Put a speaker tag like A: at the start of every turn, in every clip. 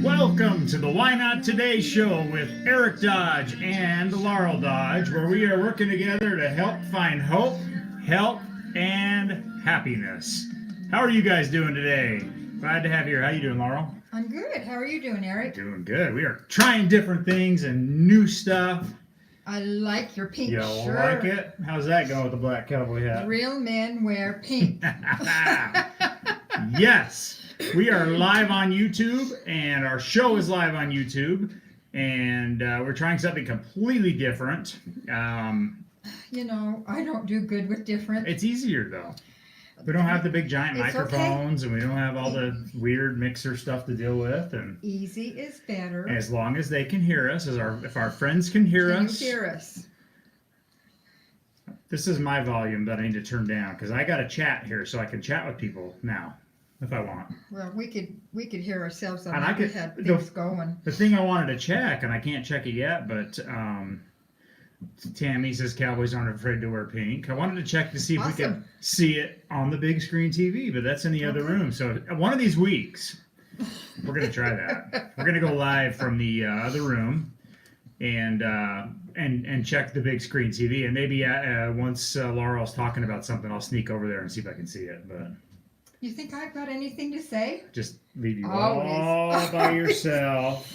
A: Welcome to the Why Not Today show with Eric Dodge and Laurel Dodge, where we are working together to help find hope, help, and happiness. How are you guys doing today? Glad to have you here. How you doing, Laurel?
B: I'm good. How are you doing, Eric?
A: Doing good. We are trying different things and new stuff.
B: I like your pink
A: You
B: shirt.
A: like it? How's that going with the black cowboy hat?
B: Real men wear pink.
A: Yes. We are live on YouTube, and our show is live on YouTube, and we're trying something completely different.
B: You know, I don't do good with different.
A: It's easier, though. We don't have the big giant
B: It's
A: microphones, and we don't have all the weird mixer stuff to deal with. And
B: Easy is better.
A: as long as they can hear us, if our friends can hear
B: Can
A: us.
B: you hear us?
A: This is my volume that I need to turn down, because I got a chat here, so I can chat with people now, if I want.
B: Well, we could hear ourselves on
A: And
B: that.
A: I
B: We
A: could-
B: had
A: the-
B: things going.
A: The thing I wanted to check, and I can't check it yet, but Tammy says Cowboys aren't afraid to wear pink. I wanted to check to see if we could
B: Awesome.
A: see it on the big screen TV, but that's in the other
B: Okay.
A: room. So one of these weeks, we're going to try that. We're going to go live from the other room and check the big screen TV. And maybe once Laurel's talking about something, I'll sneak over there and see if I can see it. But
B: You think I've got anything to say?
A: just leave you
B: Always.
A: all by yourself.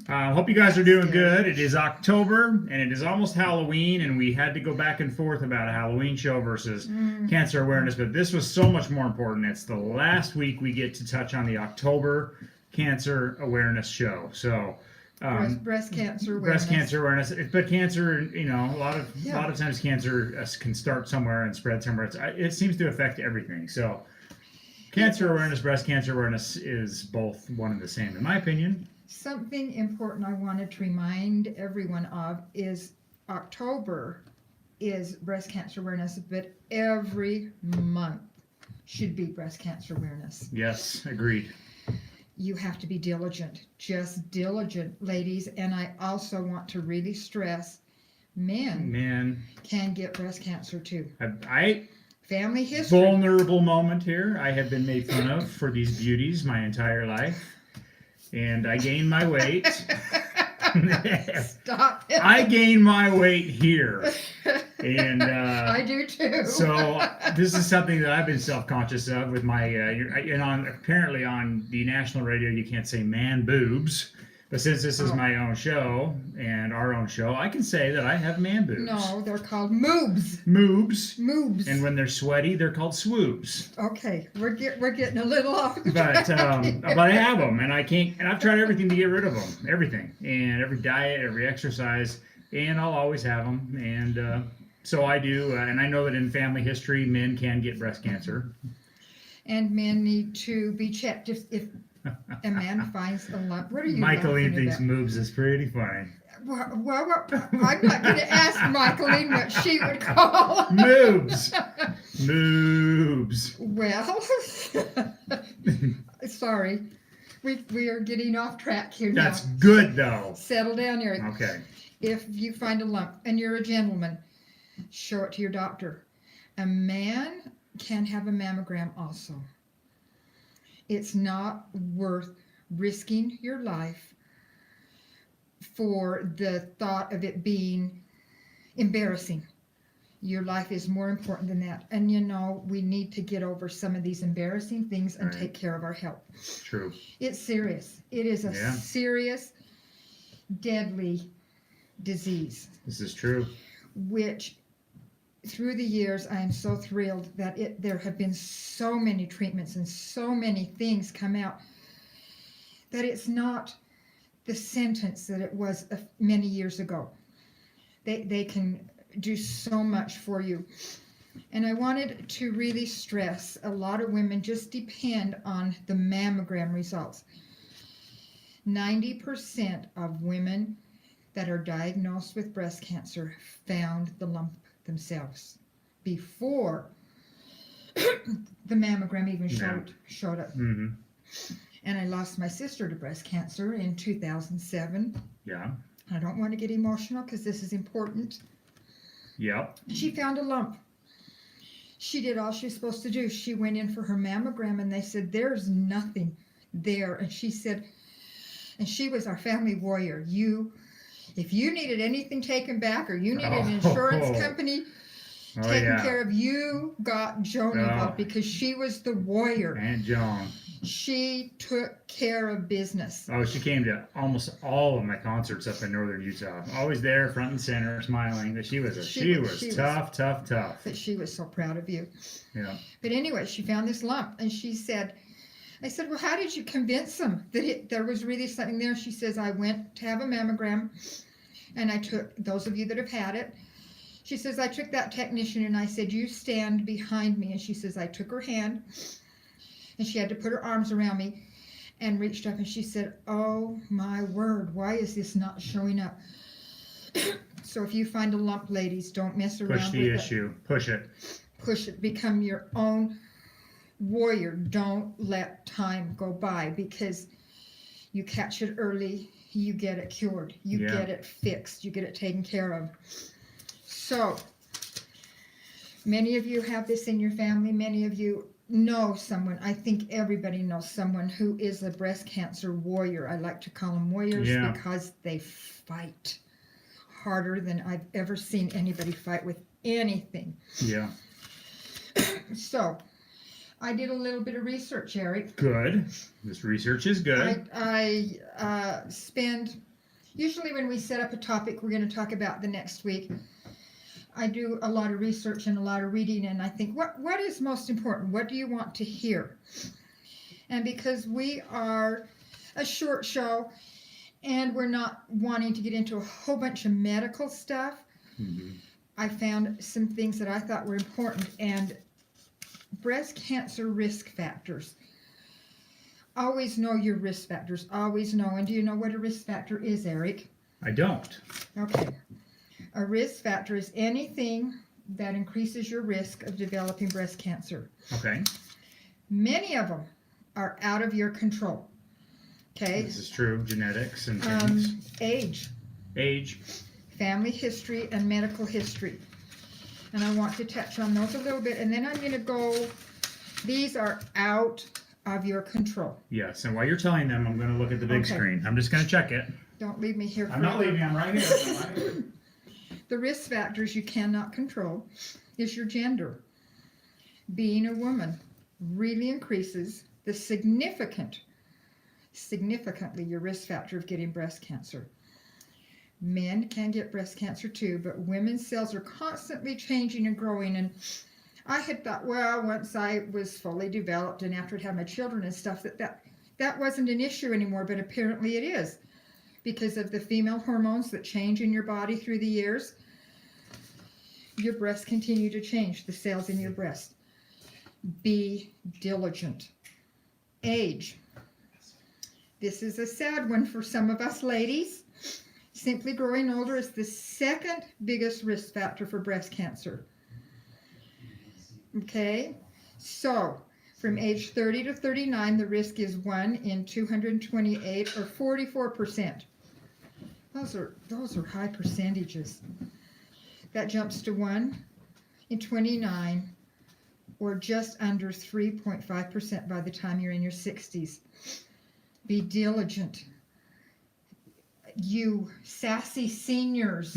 A: Hope you guys are doing good. It is October, and it is almost Halloween, and we had to go back and forth about a Halloween show versus cancer awareness, but this was so much more important. It's the last week we get to touch on the October cancer awareness show. So
B: Breast cancer awareness.
A: breast cancer awareness, but cancer, you know, a lot
B: Yeah.
A: of times cancer can start somewhere and spread somewhere. It seems to affect everything. So cancer awareness, breast cancer awareness is both one and the same, in my opinion.
B: Something important I wanted to remind everyone of is October is breast cancer awareness, but every month should be breast cancer awareness.
A: Yes, agreed.
B: You have to be diligent, just diligent, ladies. And I also want to really stress men
A: Man,
B: can get breast cancer too.
A: I
B: Family history.
A: vulnerable moment here. I have been made fun of for these beauties my entire life, and I gained my weight.
B: Stop it.
A: I gained my weight here, and
B: I do too.
A: so this is something that I've been self-conscious of with my and apparently on the national radio you can't say man boobs, but since this is my own show and our own show, I can say that I have man boobs.
B: No, they're called moobs.
A: Moobs.
B: Moobs.
A: And when they're sweaty, they're called swoobs.
B: Okay, we're getting a little off the
A: But
B: track.
A: but I have them, and I can't. And I've tried everything to get rid of them, everything, and every diet, every exercise, and I'll always have them. And so I do. And I know that in family history, men can get breast cancer.
B: And men need to be checked if a man finds a lump. What are you
A: Michaeline
B: laughing
A: thinks
B: about?
A: moobs is pretty funny.
B: Well, I'm not going to ask Michaeline what she would call
A: Moobs, moobs.
B: Well, sorry, we are getting off track here now.
A: That's good though.
B: Settle down, Eric.
A: Okay.
B: If you find a lump and you're a gentleman, show it to your doctor. A man can have a mammogram also. It's not worth risking your life for the thought of it being embarrassing. Your life is more important than that. And you know, we need to get over some of these embarrassing things and
A: Right.
B: take care of our health.
A: True.
B: It's serious. It is a
A: Yeah.
B: serious, deadly disease,
A: This is true.
B: which through the years I am so thrilled that there have been so many treatments and so many things come out that it's not the sentence that it was many years ago. They can do so much for you. And I wanted to really stress, a lot of women just depend on the mammogram results. 90% of women that are diagnosed with breast cancer found the lump themselves before the mammogram even showed up.
A: Mm-hmm.
B: And I lost my sister to breast cancer in 2007.
A: Yeah.
B: I don't want to get emotional because this is important.
A: Yep.
B: She found a lump. She did all she was supposed to do. She went in for her mammogram and they said, there's nothing there. And she said, and she was our family warrior. If you needed anything taken back or you needed an insurance company taken care of, you got Joan involved because she was the warrior.
A: Aunt Joan.
B: She took care of business.
A: Oh, she came to almost all of my concerts up in northern Utah. Always there, front and center, smiling. But she was tough.
B: But she was so proud of you.
A: Yeah.
B: But anyway, she found this lump, and she said, I said, well, how did you convince them that there was really something there? She says, I went to have a mammogram, and I took, those of you that have had it, she says, I took that technician, and I said, you stand behind me. And she says, I took her hand, and she had to put her arms around me and reached up, and she said, oh my word, why is this not showing up? So if you find a lump, ladies, don't mess around with it.
A: Push the issue. Push it.
B: Push it. Become your own warrior. Don't let time go by, because you catch it early, you get it cured, you get it fixed, you get it taken care of. So many of you have this in your family. Many of you know someone. I think everybody knows someone who is a breast cancer warrior. I like to call them warriors because they fight harder than I've ever seen anybody fight with anything.
A: Yeah.
B: So I did a little bit of research, Eric.
A: Good. This research is good.
B: I spend, usually when we set up a topic we're going to talk about the next week, I do a lot of research and a lot of reading, and I think, what is most important? What do you want to hear? And because we are a short show and we're not wanting to get into a whole bunch of medical stuff, I found some things that I thought were important. And breast cancer risk factors. Always know your risk factors. Always know. And do you know what a risk factor is, Eric?
A: I don't.
B: Okay. A risk factor is anything that increases your risk of developing breast cancer.
A: Okay.
B: Many of them are out of your control. Okay.
A: This is true. Genetics and things.
B: Age. Family history and medical history. And I want to touch on those a little bit. And then I'm going to go, these are out of your control.
A: Yes. And while you're telling them, I'm going to look at the big screen. I'm just going to check it.
B: Don't leave me here forever.
A: I'm not leaving. I'm right here.
B: The risk factors you cannot control is your gender. Being a woman really increases the significantly your risk factor of getting breast cancer. Men can get breast cancer too, but women's cells are constantly changing and growing. And I had thought, well, once I was fully developed and after I'd had my children and stuff, that wasn't an issue anymore, but apparently it is. Because of the female hormones that change in your body through the years, your breasts continue to change, the cells in your breast. Be diligent. Age. This is a sad one for some of us ladies. Simply growing older is the second biggest risk factor for breast cancer. Okay, so from age 30 to 39, the risk is 1 in 228 or 44%. Those are high percentages. That jumps to 1 in 29 or just under 3.5% by the time you're in your 60s. Be diligent. You sassy seniors.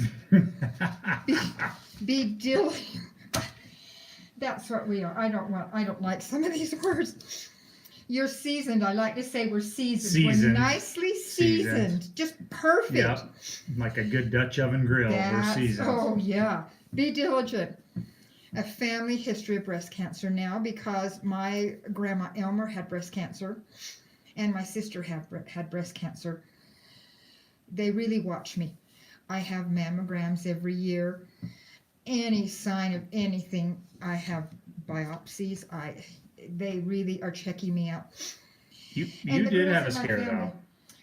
B: Be diligent. That's what we are. I don't like some of these words. You're seasoned. I like to say we're seasoned. We're nicely seasoned. Just perfect.
A: Yep. Like a good Dutch oven grill. We're seasoned.
B: Oh, yeah. Be diligent. A family history of breast cancer now, because my grandma Elmer had breast cancer and my sister had breast cancer. They really watch me. I have mammograms every year. any sign of anything, I have biopsies. They really are checking me out.
A: You
B: And the
A: did
B: girls
A: have a
B: in my
A: scare
B: family.
A: though.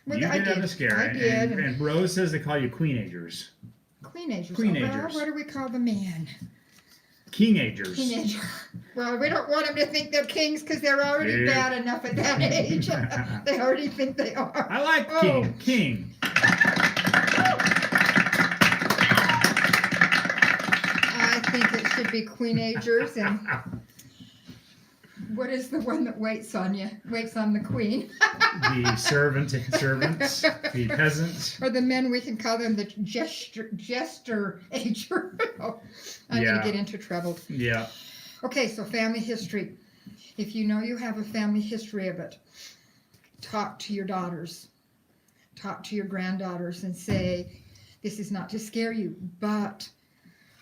B: Well,
A: You
B: I
A: did have
B: did.
A: a scare,
B: I did.
A: and Rose says they call you queenagers,
B: Queenagers.
A: Queenagers.
B: Well, what do we call the men?
A: kingagers.
B: Teenager. Well, we don't want them to think they're kings because they're already
A: Yeah.
B: bad enough at that age. They already think they are.
A: I like
B: Oh.
A: king.
B: I think it should be queenagers. And what is the one that waits on you? Waits on the queen.
A: The servants, the peasants.
B: Or the men, we can call them the jester ager. I'm
A: Yeah.
B: going to get into trouble.
A: Yeah.
B: Okay, so family history. If you know you have a family history of it, talk to your daughters, talk to your granddaughters, and say, this is not to scare you, but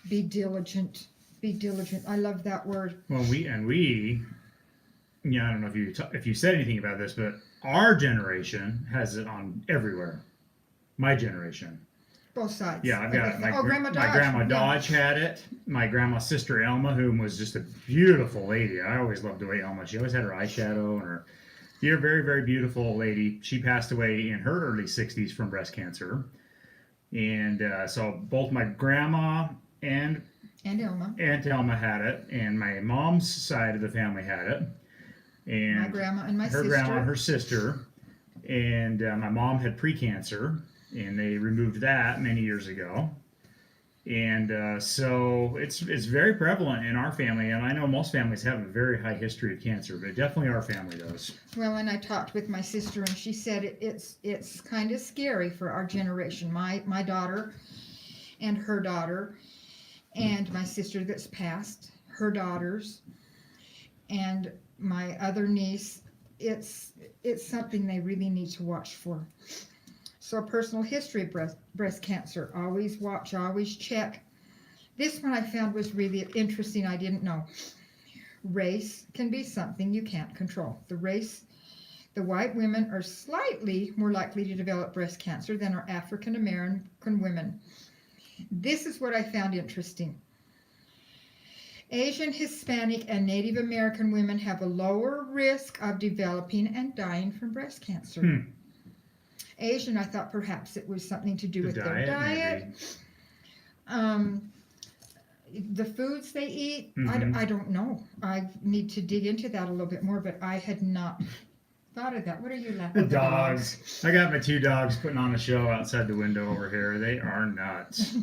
B: be diligent. Be diligent. I love that word.
A: Well, yeah, I don't know if you said anything about this, but our generation has it on everywhere. My generation.
B: Both sides.
A: Yeah, I've got
B: Everything.
A: my
B: Dodge.
A: grandma
B: Yeah.
A: Dodge had it. My grandma's sister Elma, who was just a beautiful lady. I always loved the way Elma. She always had her eyeshadow and her. You're a very, very beautiful lady. She passed away in her early 60s from breast cancer, and so both my grandma and
B: And Elma.
A: Aunt Elma had it, and my mom's side of the family had it, and
B: My grandma and my
A: her
B: sister.
A: grandma and her sister, and my mom had precancer, and they removed that many years ago, and so it's very prevalent in our family, and I know most families have a very high history of cancer, but definitely our family does.
B: Well, and I talked with my sister, and she said it's kind of scary for our generation. My daughter and her daughter, and my sister that's passed, her daughters, and my other niece. It's something they really need to watch for. So personal history of breast cancer. Always watch, always check. This one I found was really interesting. I didn't know. Race can be something you can't control. The white women are slightly more likely to develop breast cancer than our African American women. This is what I found interesting. Asian, Hispanic, and Native American women have a lower risk of developing and dying from breast cancer. Asian, I thought perhaps it was something to do with their diet. The foods they eat, I don't know. I need to dig into that a little bit more, but I had not thought of that. What are you laughing
A: The
B: at?
A: dogs. I got my 2 dogs putting on a show outside the window over here. They are nuts.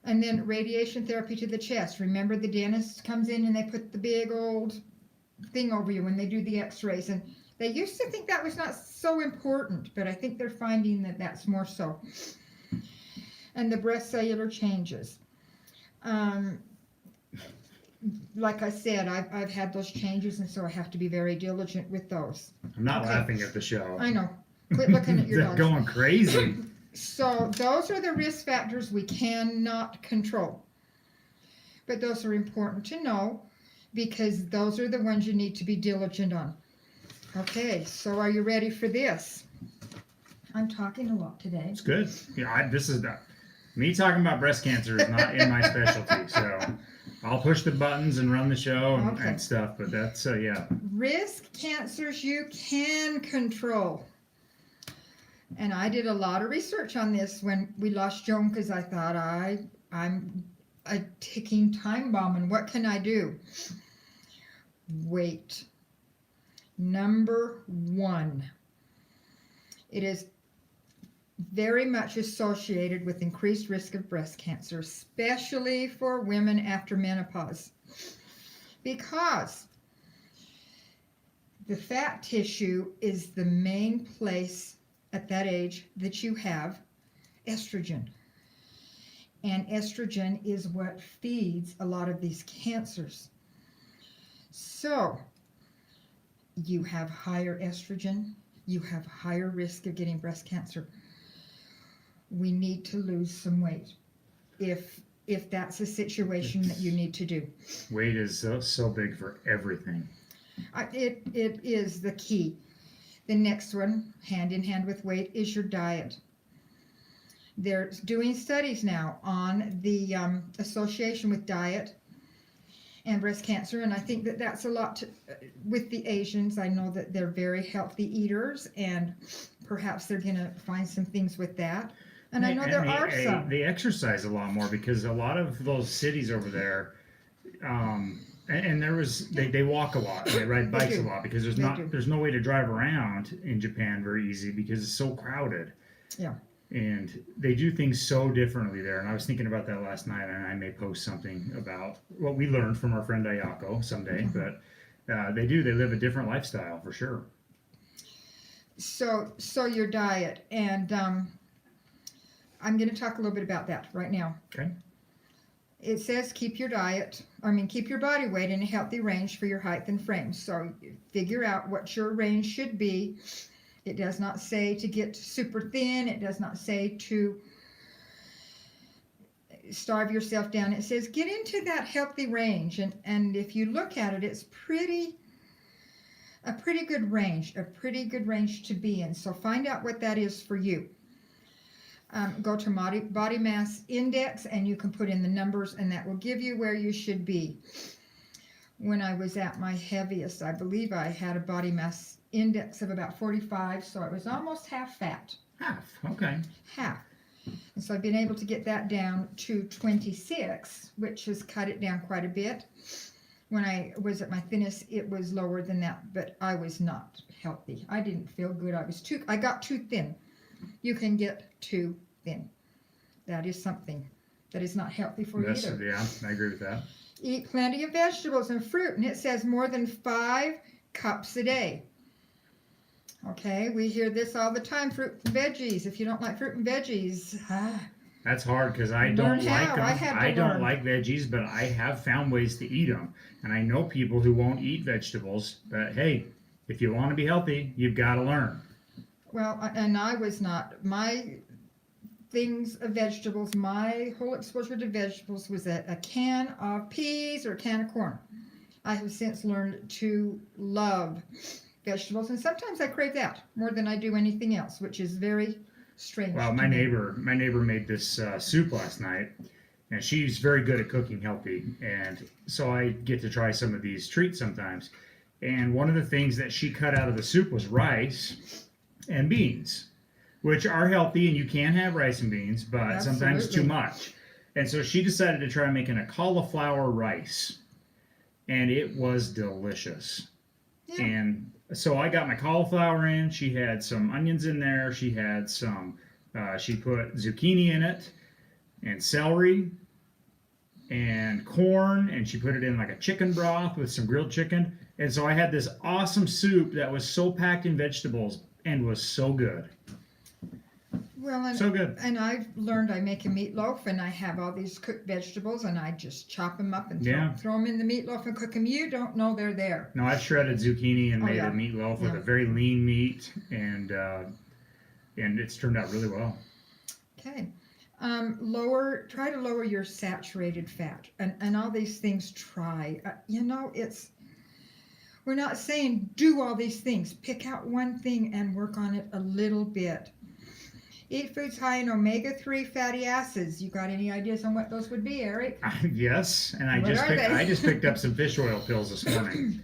B: And then radiation therapy to the chest. Remember, the dentist comes in and they put the big old thing over you when they do the x-rays. And they used to think that was not so important, but I think they're finding that that's more so. And the breast cellular changes. Like I said, I've had those changes, and so I have to be very diligent with those.
A: I'm not
B: Okay.
A: laughing at the show.
B: I know. Quit looking at your
A: They're
B: dogs.
A: going crazy.
B: So those are the risk factors we cannot control. But those are important to know because those are the ones you need to be diligent on. Okay, so are you ready for this? I'm talking a lot today.
A: It's good. Yeah, this is not me talking about breast cancer is not in my specialty. So I'll push the buttons and run the show and stuff. But that's yeah.
B: Risk cancers you can control. And I did a lot of research on this when we lost Joan because I thought I'm a ticking time bomb and what can I do? Weight. Number 1. It is very much associated with increased risk of breast cancer, especially for women after menopause. Because the fat tissue is the main place at that age that you have estrogen. And estrogen is what feeds a lot of these cancers. So you have higher estrogen, you have higher risk of getting breast cancer. We need to lose some weight if that's a situation that you need to do.
A: Weight is so big for everything.
B: It is the key. The next one, hand in hand with weight, is your diet. They're doing studies now on the association with diet and breast cancer, and I think that that's a lot with the Asians. I know that they're very healthy eaters, and perhaps they're going to find some things with that. And I know there are some.
A: They exercise a lot more because a lot of those cities over there, and there was they walk a lot, they ride bikes a lot because there's no way to drive around in Japan very easy because it's so crowded.
B: Yeah.
A: And they do things so differently there. And I was thinking about that last night, and I may post something about what we learned from our friend Ayako someday. But they live a different lifestyle for sure.
B: So your diet, and I'm going to talk a little bit about that right now.
A: Okay.
B: It says keep your body weight in a healthy range for your height and frame. So figure out what your range should be. It does not say to get super thin. It does not say to starve yourself down. It says get into that healthy range. And if you look at it, it's a pretty good range to be in. So find out what that is for you. Go to body mass index, and you can put in the numbers, and that will give you where you should be. When I was at my heaviest, I believe I had a body mass index of about 45, so it was almost half fat.
A: Half, okay.
B: Half. And so I've been able to get that down to 26, which has cut it down quite a bit. When I was at my thinnest, it was lower than that, but I was not healthy. I didn't feel good. I got too thin. You can get too thin. That is something that is not healthy for you either.
A: Yeah, I agree with that.
B: Eat plenty of vegetables and fruit, and it says more than 5 cups a day. Okay, we hear this all the time, fruit and veggies. If you don't like fruit and veggies,
A: that's hard because I don't like them. I don't like veggies, but I have found ways to eat them. And I know people who won't eat vegetables, but hey, if you want to be healthy, you've got to learn.
B: Well, and I was not. My things of vegetables, my whole exposure to vegetables was a can of peas or a can of corn. I have since learned to love vegetables, and sometimes I crave that more than I do anything else, which is very strange.
A: Well, my neighbor made this soup last night, and she's very good at cooking healthy, and so I get to try some of these treats sometimes. And one of the things that she cut out of the soup was rice and beans, which are healthy, and you can have rice and beans, but sometimes too much. And so she decided to try making a cauliflower rice, and it was delicious. Yeah. And so I got my cauliflower in. She had some onions in there. She had some, she put zucchini in it, and celery, and corn, and she put it in like a chicken broth with some grilled chicken. And so I had this awesome soup that was so packed in vegetables and was so good.
B: Well, and,
A: so good.
B: And I've learned I make a meatloaf, and I have all these cooked vegetables, and I just chop them up and throw them in the meatloaf and cook them. You don't know they're there.
A: No, I've shredded zucchini and made a meatloaf with a very lean meat, and it's turned out really well.
B: Okay. Try to lower your saturated fat, and all these things. We're not saying do all these things. Pick out one thing and work on it a little bit. Eat foods high in omega-3 fatty acids. You got any ideas on what those would be, Eric?
A: Yes, and I just picked up some fish oil pills this morning.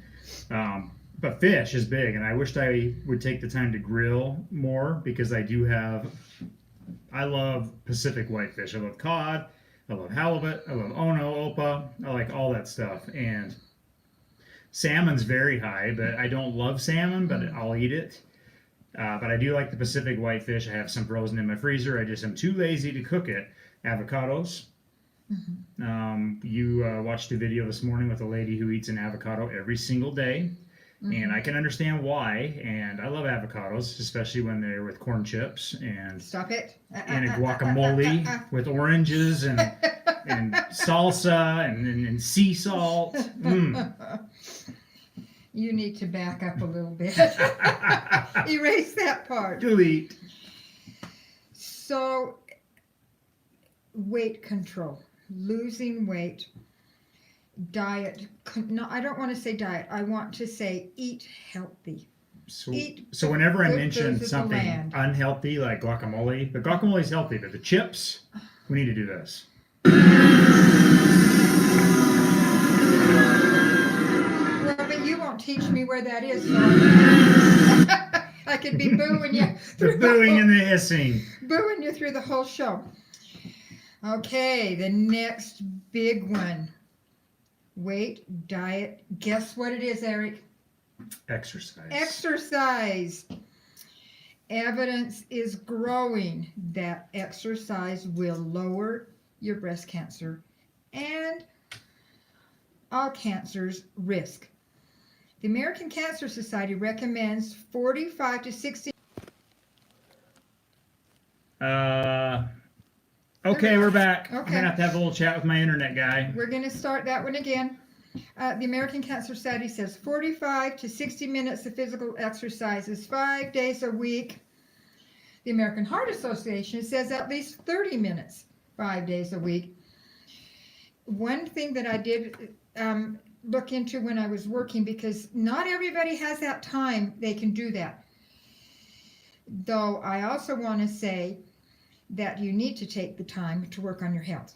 A: But fish is big, and I wished I would take the time to grill more because I love Pacific whitefish. I love cod, I love halibut, I love ono, opa, I like all that stuff. And salmon's very high, but I don't love salmon, but I'll eat it. But I do like the Pacific whitefish. I have some frozen in my freezer. I just am too lazy to cook it. Avocados. Mm-hmm. You watched a video this morning with a lady who eats an avocado every single day. Mm-hmm. And I can understand why. And I love avocados, especially when they're with corn chips and
B: stop it.
A: And a guacamole with oranges and salsa and sea salt.
B: You need to back up a little bit. Erase that part.
A: Delete.
B: So, weight control, losing weight, diet. No, I don't want to say diet. I want to say eat healthy.
A: So,
B: Eat
A: so
B: the
A: whenever I
B: good
A: mention
B: foods of the
A: something
B: land.
A: unhealthy like guacamole, the guacamole is healthy, but the chips, we need to do this.
B: Well, but you won't teach me where that is, so I could be booing you.
A: The booing and the hissing.
B: Booing you through the whole show. Okay, the next big one. Weight, diet. Guess what it is, Eric?
A: Exercise.
B: Exercise. Evidence is growing that exercise will lower your breast cancer and all cancers risk. The American Cancer Society recommends 45 to 60.
A: Okay, we're back. I'm
B: Okay.
A: gonna have to have a little chat with my internet guy.
B: We're going to start that one again. The American Cancer Society says 45 to 60 minutes of physical exercises 5 days a week. The American Heart Association says at least 30 minutes 5 days a week. One thing that I did look into when I was working, because not everybody has that time they can do that. Though I also want to say that you need to take the time to work on your health.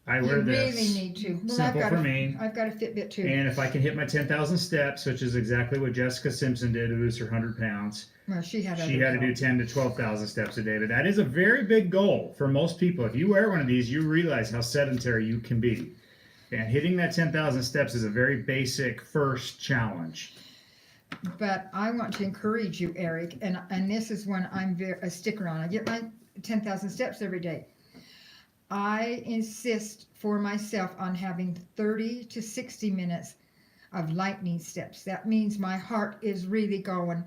A: I wear
B: You
A: this.
B: really need to. Well,
A: Simple for me.
B: I've got a Fitbit too.
A: And if I can hit my 10,000 steps, which is exactly what Jessica Simpson did to lose her 100 pounds,
B: Well, she had
A: she had to do 10 to 12,000 steps a day. But that is a very big goal for most people. If you wear one of these, you realize how sedentary you can be. And hitting that 10,000 steps is a very basic first challenge.
B: But I want to encourage you, Eric, and this is one I'm a sticker on. I get my 10,000 steps every day. I insist for myself on having 30 to 60 minutes of lightning steps. That means my heart is really going.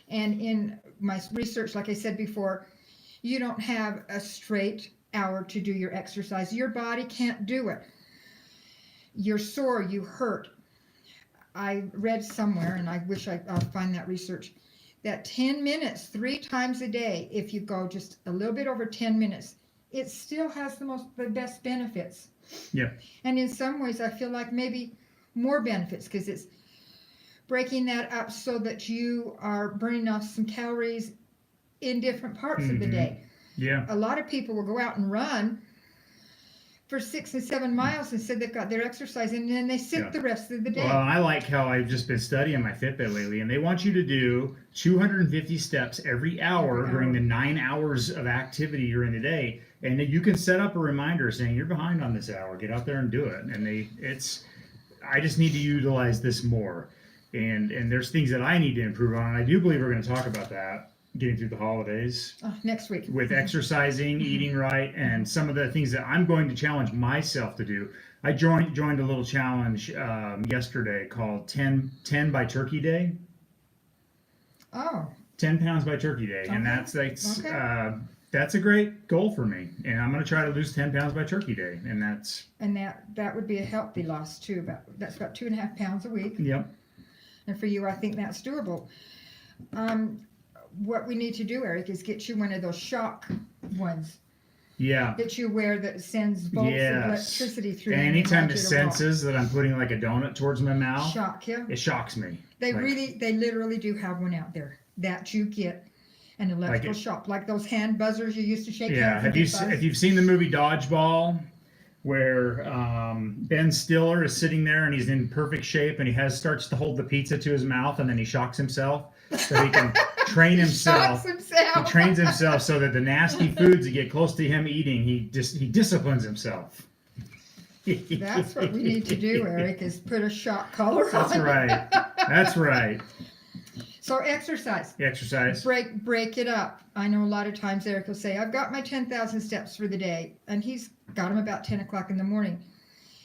B: And in my research, like I said before, you don't have a straight hour to do your exercise. Your body can't do it. You're sore, you hurt. I read somewhere, and I wish I'll find that research, that 10 minutes 3 times a day, if you go just a little bit over 10 minutes, it still has the best benefits.
A: Yeah.
B: And in some ways, I feel like maybe more benefits, because it's breaking that up so that you are burning off some calories in different parts of the day.
A: Yeah.
B: A lot of people will go out and run for 6 and 7 miles and said they've got their exercise, and then they sit the rest of the day.
A: Well, I like how I've just been studying my Fitbit lately, and they want you to do 250 steps every hour during the 9 hours of activity during the day. And you can set up a reminder saying you're behind on this hour. Get out there and do it. And I just need to utilize this more. And there's things that I need to improve on. And I do believe we're going to talk about that getting through the holidays.
B: Next week.
A: With exercising, eating right, and some of the things that I'm going to challenge myself to do. I joined a little challenge yesterday called 10 by Turkey Day.
B: Oh.
A: 10 pounds by Turkey Day.
B: Okay.
A: And that's a great goal for me. And I'm going to try to lose 10 pounds by Turkey Day. And
B: that would be a healthy loss too. That's about 2.5 pounds a week.
A: Yep.
B: And for you, I think that's doable. What we need to do, Eric, is get you one of those shock ones.
A: Yeah.
B: That you wear that sends bolts of electricity through.
A: And anytime it senses that I'm putting like a donut towards my mouth,
B: shock you.
A: It shocks me.
B: They literally do have one out there that you get an electrical shock, like those hand buzzers you used to shake hands.
A: Yeah. If you've seen the movie Dodgeball, where Ben Stiller is sitting there and he's in perfect shape and he starts to hold the pizza to his mouth and then he shocks himself so he can train himself. He trains himself so that the nasty foods that get close to him eating, he disciplines himself.
B: That's what we need to do, Eric, is put a shock collar on.
A: That's right. That's right.
B: So exercise.
A: Exercise.
B: Break it up. I know a lot of times Eric will say, I've got my 10,000 steps for the day, and he's got them about 10 o'clock in the morning.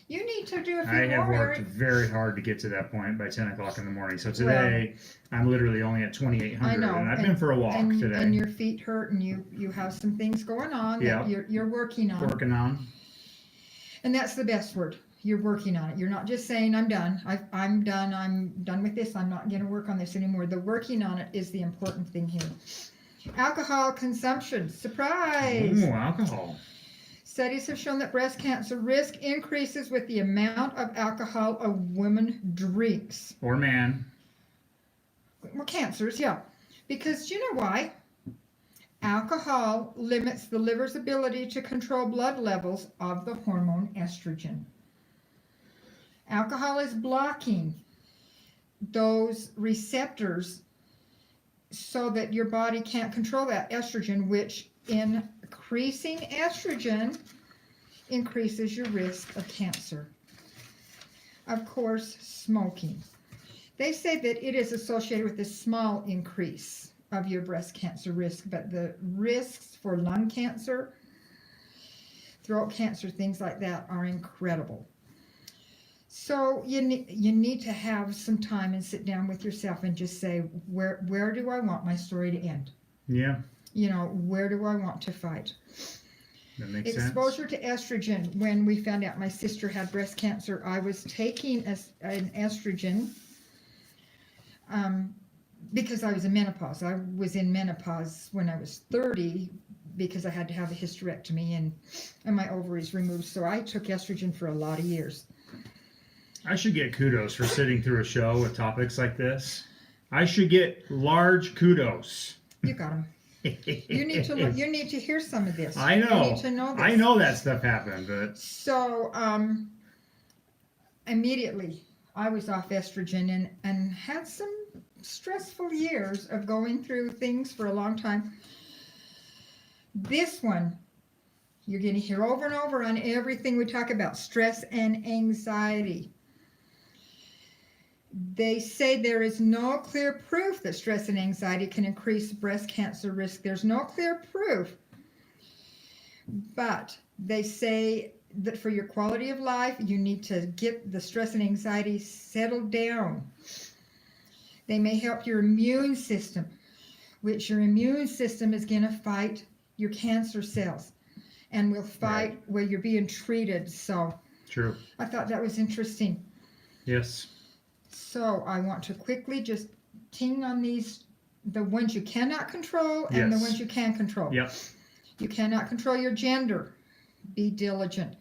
B: You need to do a few more,
A: I have worked
B: Eric.
A: very hard to get to that point by 10 o'clock in the morning. So today, I'm literally only at 2,800,
B: I know,
A: and I've been for a walk today.
B: And your feet hurt, and you have some things going on that you're working on.
A: Working on.
B: And that's the best word. You're working on it. You're not just saying, I'm done. I'm done. I'm done with this. I'm not going to work on this anymore. The working on it is the important thing here. Alcohol consumption. Surprise.
A: Ooh, alcohol.
B: Studies have shown that breast cancer risk increases with the amount of alcohol a woman drinks.
A: Or man.
B: Well, cancers, yeah. Because you know why? Alcohol limits the liver's ability to control blood levels of the hormone estrogen. Alcohol is blocking those receptors so that your body can't control that estrogen, which increasing estrogen increases your risk of cancer. Of course, smoking. They say that it is associated with a small increase of your breast cancer risk, but the risks for lung cancer, throat cancer, things like that are incredible. So you need to have some time and sit down with yourself and just say, where do I want my story to end?
A: Yeah,
B: You know, where do I want to fight?
A: that makes sense.
B: Exposure to estrogen. When we found out my sister had breast cancer, I was taking an estrogen because I was in menopause. I was in menopause when I was 30 because I had to have a hysterectomy and my ovaries removed. So I took estrogen for a lot of years.
A: I should get kudos for sitting through a show with topics like this. I should get large kudos.
B: You got them. You need to look, you need to hear some of this.
A: I know.
B: You need to know this.
A: I know that stuff happened, but
B: So immediately I was off estrogen and had some stressful years of going through things for a long time. This one, you're going to hear over and over on everything we talk about, stress and anxiety. They say there is no clear proof that stress and anxiety can increase breast cancer risk. There's no clear proof. But they say that for your quality of life, you need to get the stress and anxiety settled down. They may help your immune system, which your immune system is going to fight your cancer cells and will fight where you're being treated. So
A: true.
B: I thought that was interesting.
A: Yes.
B: So I want to quickly just ting on these, the ones you cannot control and the
A: Yes.
B: ones you can control.
A: Yep.
B: You cannot control your gender. Be diligent.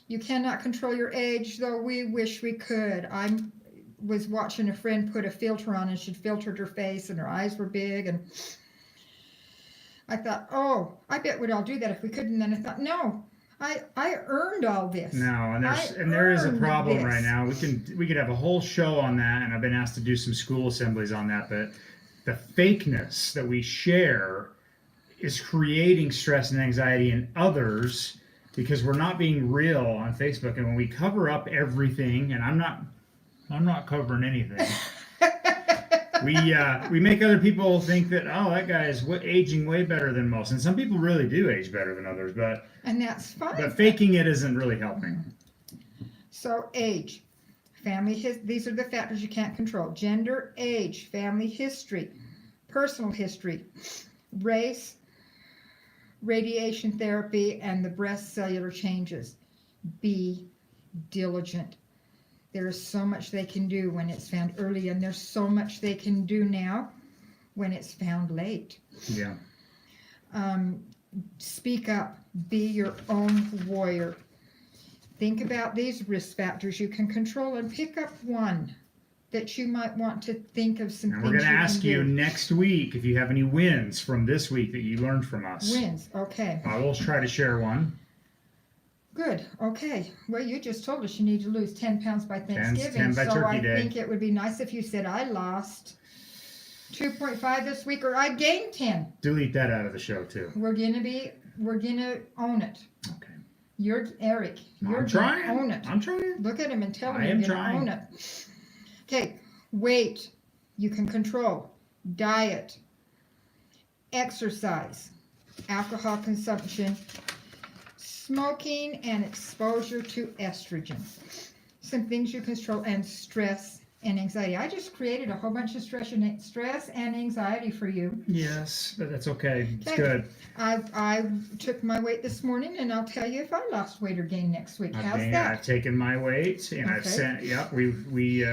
B: You cannot control your age, though we wish we could. I was watching a friend put a filter on and she'd filtered her face and her eyes were big, and I thought, oh, I bet we'd all do that if we could. And then I thought, no, I earned all this.
A: No, and
B: I
A: there is a
B: earned
A: problem
B: this.
A: right now. We could have a whole show on that, and I've been asked to do some school assemblies on that. But the fakeness that we share is creating stress and anxiety in others because we're not being real on Facebook. And when we cover up everything, and I'm not covering anything. We make other people think that, oh, that guy is aging way better than most, and some people really do age better than others, but
B: that's fine.
A: But faking it isn't really helping.
B: So age, these are the factors you can't control: gender, age, family history, personal history, race, radiation therapy, and the breast cellular changes. Be diligent. There is so much they can do when it's found early, and there's so much they can do now when it's found late.
A: Yeah.
B: Speak up. Be your own warrior. Think about these risk factors you can control and pick up one that you might want to think of some
A: And
B: things
A: we're going to
B: you
A: ask
B: can
A: you
B: do.
A: next week if you have any wins from this week that you learned from us.
B: Wins, okay.
A: I will try to share one.
B: Good, okay. Well, you just told us you need to lose 10 pounds by Thanksgiving,
A: 10 by
B: so
A: Turkey
B: I
A: Day.
B: think it would be nice if you said, I lost 2.5 this week, or I gained 10.
A: Delete that out of the show too.
B: We're gonna own it.
A: Okay.
B: You're Eric. You're
A: I'm
B: gonna
A: trying.
B: own it.
A: I'm trying.
B: Look at him and tell him
A: I
B: you're
A: am
B: gonna
A: trying.
B: own it. Okay, weight you can control, diet, exercise, alcohol consumption, smoking, and exposure to estrogen. Some things you control, and stress and anxiety. I just created a whole bunch of stress and anxiety for you.
A: Yes, but that's okay. It's
B: Okay.
A: good.
B: I took my weight this morning, and I'll tell you if I lost weight or gained next week. How's that?
A: I've taken my weight, and I've
B: Okay.
A: sent. Yep, we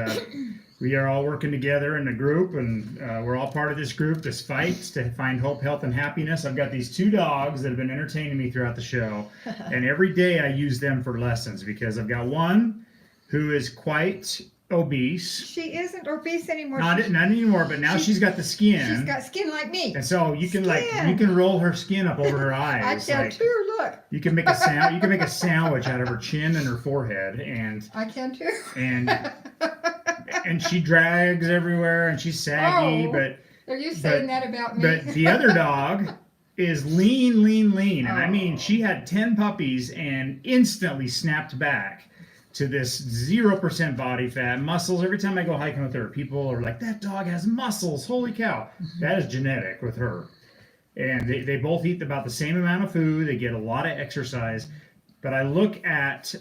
A: are all working together in a group, and we're all part of this group. This fight to find hope, health, and happiness. I've got these 2 dogs that have been entertaining me throughout the show, and every day I use them for lessons because I've got one who is quite obese.
B: She isn't obese anymore.
A: Not anymore, but now she's got the skin.
B: She's got skin like me.
A: And so you can
B: Skin.
A: you can roll her skin up over her
B: I
A: eyes.
B: can
A: like,
B: too. Look,
A: you can make you can make a sandwich out of her chin and her forehead, and
B: I can too.
A: and she drags everywhere, and she's saggy,
B: Oh,
A: but
B: Are you saying that about me?
A: but the other dog is lean, and I mean
B: Oh.
A: she had 10 puppies and instantly snapped back to this 0% body fat, muscles. Every time I go hiking with her, people are like, "That dog has muscles! Holy cow!" That is genetic with her. And they both eat about the same amount of food. They get a lot of exercise. But I look at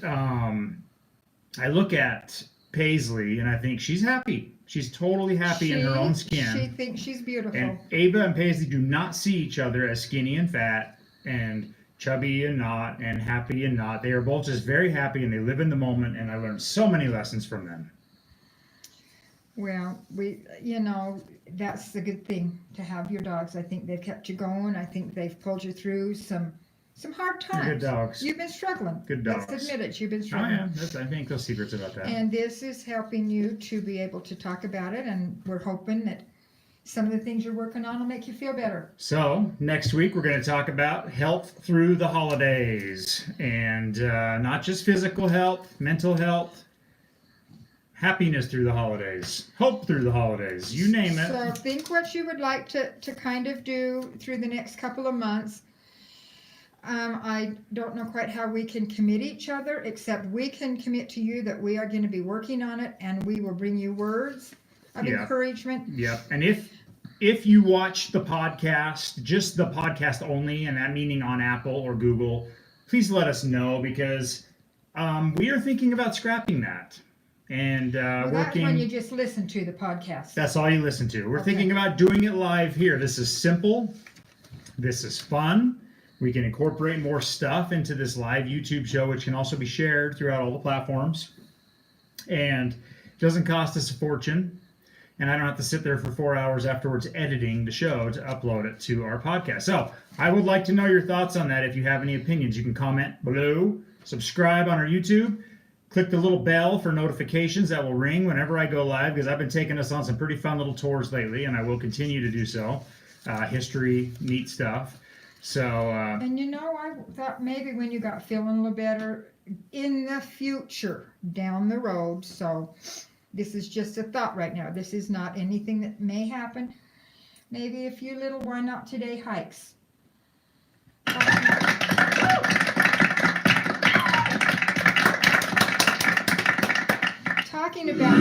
A: Paisley, and I think she's happy. She's totally happy in her own skin.
B: She thinks she's beautiful.
A: And Ava and Paisley do not see each other as skinny and fat and chubby and not and happy and not. They are both just very happy, and they live in the moment, and I learned so many lessons from them.
B: Well, that's the good thing to have your dogs. I think they've kept you going. I think they've pulled you through some hard
A: They're
B: times.
A: good dogs.
B: You've been struggling.
A: Good dogs.
B: Let's admit it. You've been
A: Oh
B: struggling.
A: yeah, I think those secrets about that.
B: And this is helping you to be able to talk about it, and we're hoping that some of the things you're working on will make you feel better.
A: So next week we're going to talk about health through the holidays, and not just physical health, mental health, happiness through the holidays, hope through the holidays, you name it.
B: So think what you would like to kind of do through the next couple of months. I don't know quite how we can commit each other, except we can commit to you that we are going to be working on it, and we will bring you words of
A: Yeah.
B: encouragement.
A: Yep. And if you watch the podcast, just the podcast only, and that meaning on Apple or Google, please let us know, because we are thinking about scrapping that. And
B: Well, that's when
A: working.
B: you just listen to the podcast.
A: That's all you listen to. We're
B: Okay.
A: thinking about doing it live here. This is simple. This is fun. We can incorporate more stuff into this live YouTube show, which can also be shared throughout all the platforms. And it doesn't cost us a fortune. And I don't have to sit there for 4 hours afterwards editing the show to upload it to our podcast. So I would like to know your thoughts on that. If you have any opinions, you can comment below, subscribe on our YouTube, click the little bell for notifications that will ring whenever I go live, because I've been taking us on some pretty fun little tours lately, and I will continue to do so. History, neat stuff. So,
B: And I thought maybe when you got feeling a little better in the future, down the road. So this is just a thought right now. This is not anything that may happen. Maybe a few little why not today hikes. Talking about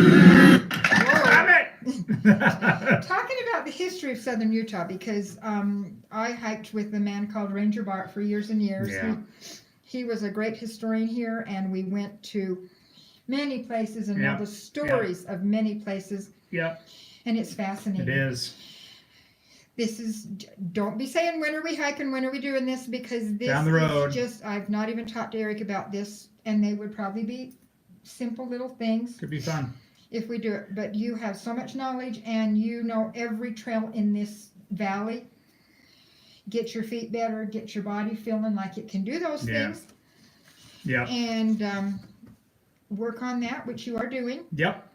A: Stop it!
B: talking about the history of southern Utah, because I hiked with a man called Ranger Bart for years and years.
A: Yeah.
B: He was a great historian here, and we went to many places and
A: Yeah.
B: know the stories of many places,
A: Yep,
B: and it's fascinating.
A: it is.
B: This is, don't be saying when are we hiking, when are we doing this, because this
A: Down the road.
B: is just, I've not even talked to Eric about this, and they would probably be simple little things
A: Could be fun.
B: if we do it. But you have so much knowledge, and you know every trail in this valley. Get your feet better, get your body feeling like it can do those
A: Yeah.
B: things,
A: Yep,
B: and work on that, which you are doing,
A: yep,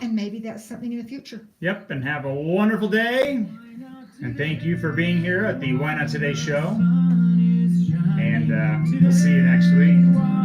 B: and maybe that's something in the future.
A: yep. And have a wonderful day. And thank you for being here at the Why Not Today show. And we'll see you next week.